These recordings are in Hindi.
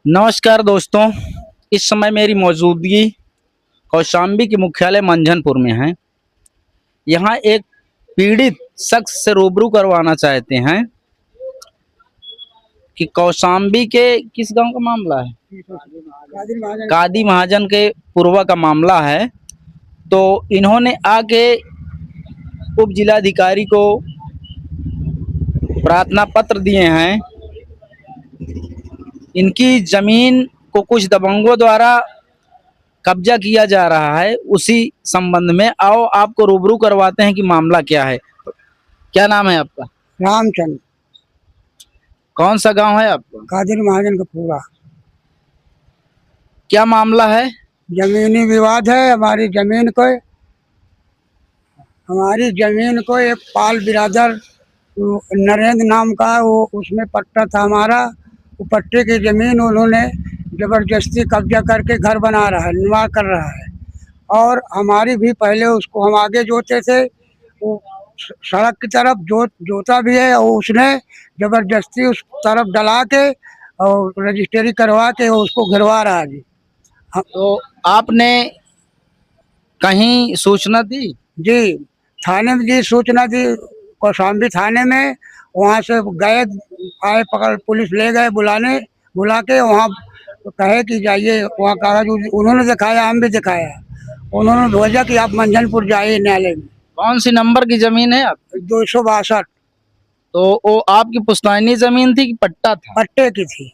नमस्कार दोस्तों, इस समय मेरी मौजूदगी कौशाम्बी के मुख्यालय मंझनपुर में है। यहाँ एक पीड़ित शख्स से रूबरू करवाना चाहते हैं कि कौशाम्बी के किस गांव का मामला है, कादी महाजन के पूर्वा का मामला है। तो इन्होंने आके उप जिलाधिकारी को प्रार्थना पत्र दिए हैं। इनकी जमीन को कुछ दबंगों द्वारा कब्जा किया जा रहा है, उसी संबंध में आओ आपको रूबरू करवाते हैं कि मामला क्या है। क्या नाम है आपका? रामचंद्र। कौन सा गांव है आपका? कादिर महाजन का पूरा। क्या मामला है? जमीनी विवाद है। हमारी जमीन को एक पाल बिरादर नरेंद्र नाम का वो उसमें पट्टा था हमारा। वो पट्टे की जमीन उन्होंने जबरदस्ती कब्जा करके घर बना रहा है, निर्माण कर रहा है। और हमारी भी पहले उसको हम आगे जोते थे, वो सड़क की तरफ जोता भी है, और उसने जबरदस्ती उस तरफ डला के और रजिस्ट्री करवा के उसको घिरवा रहा है जी। तो आपने कहीं सूचना दी? जी, थाने में जी सूचना दी, कौशाम्बी थाने में। वहाँ से गए, आए, पकड़ पुलिस ले गए बुला के वहाँ कहे कि जाइए, वहाँ कागज उन्होंने दिखाया, हम भी दिखाया। उन्होंने भेजा कि आप मंझनपुर जाइए न्यायालय में। कौन सी नंबर की जमीन है आप? 262। तो वो आपकी पुश्तैनी जमीन थी कि पट्टा था? पट्टे की थी।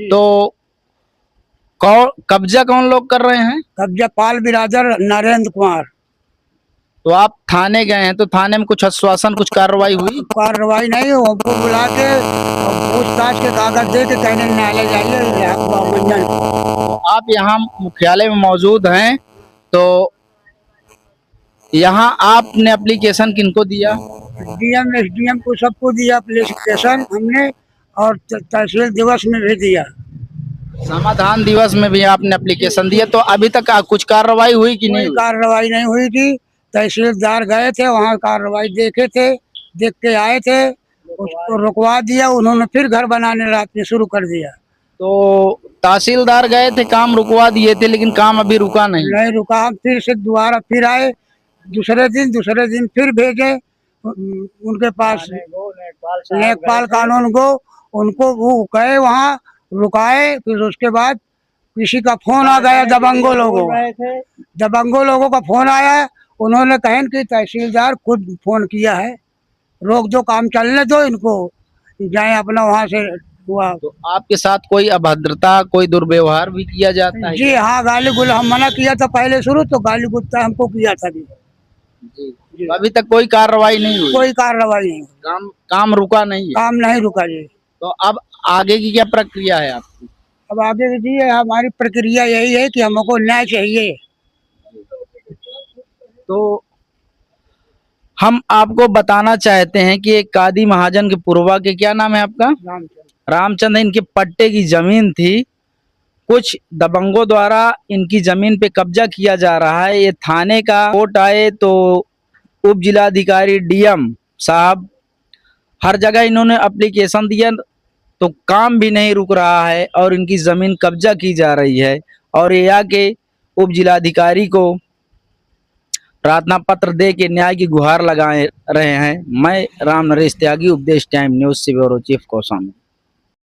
तो कब्जा कौन लोग कर रहे हैं? कब्जा पाल बिरादर नरेंद्र कुमार। तो आप थाने गए हैं, तो थाने में कुछ आश्वासन, कुछ कार्रवाई हुई? कार्रवाई नहीं, हमको बुला के पूछताछ के कागज दे के कहने न्यायालय जाइए मंझन। तो आप यहाँ मुख्यालय में मौजूद हैं, तो यहाँ आपने एप्लीकेशन किनको दिया? डीएम एसडीएम को सबको दिया एप्लीकेशन हमने, और तहसील दिवस में भी दिया। समाधान दिवस में भी आपने एप्लीकेशन दिया। तो अभी तक कुछ कार्रवाई हुई कि नहीं? कार्रवाई नहीं हुई थी। तहसीलदार गए थे वहाँ, कार्रवाई देख के आए थे, उसको रुकवा दिया उन्होंने, फिर घर बनाने रात में शुरू कर दिया। तो तहसीलदार गए थे, काम रुकवा दिए थे, लेकिन काम अभी रुका नहीं रुका। हम फिर से दोबारा फिर आए, दूसरे दिन फिर भेजे उनके पास लेखपाल कानून को, उनको वो गए वहाँ रुकाए। फिर उसके बाद किसी का फोन आ गया, दबंगों लोगों का फोन आया। उन्होंने कहें कि तहसीलदार खुद फोन किया है, रोक दो, काम चलने दो, इनको जाए अपना वहाँ से हुआ। तो आपके साथ कोई अभद्रता, कोई दुर्व्यवहार भी किया जाता है? जी हाँ, गाली गुल हम मना किया था पहले शुरू, तो गाली गुस्सा हमको किया था जी। जी। अभी तक कोई कार्रवाई नहीं हुई? कोई कार्रवाई नहीं। काम रुका नहीं है? काम नहीं रुका जी। तो अब आगे की क्या प्रक्रिया है आपकी? अब आगे जी हमारी प्रक्रिया यही है कि हमको न्याय चाहिए। तो हम आपको बताना चाहते हैं कि एक कादी महाजन के पूर्वा के, क्या नाम है आपका? रामचंद्र। इनके पट्टे की जमीन थी, कुछ दबंगों द्वारा इनकी जमीन पे कब्जा किया जा रहा है। ये थाने का कोर्ट आए तो उप जिलाधिकारी डीएम साहब हर जगह इन्होंने एप्लीकेशन दिया, तो काम भी नहीं रुक रहा है और इनकी जमीन कब्जा की जा रही है। और ये आके उप जिलाधिकारी को प्रार्थना पत्र दे के न्याय की गुहार लगाए रहे हैं। मैं राम नरेश त्यागी, उपदेश टाइम न्यूज से ब्यूरो चीफ कौशाम्बी।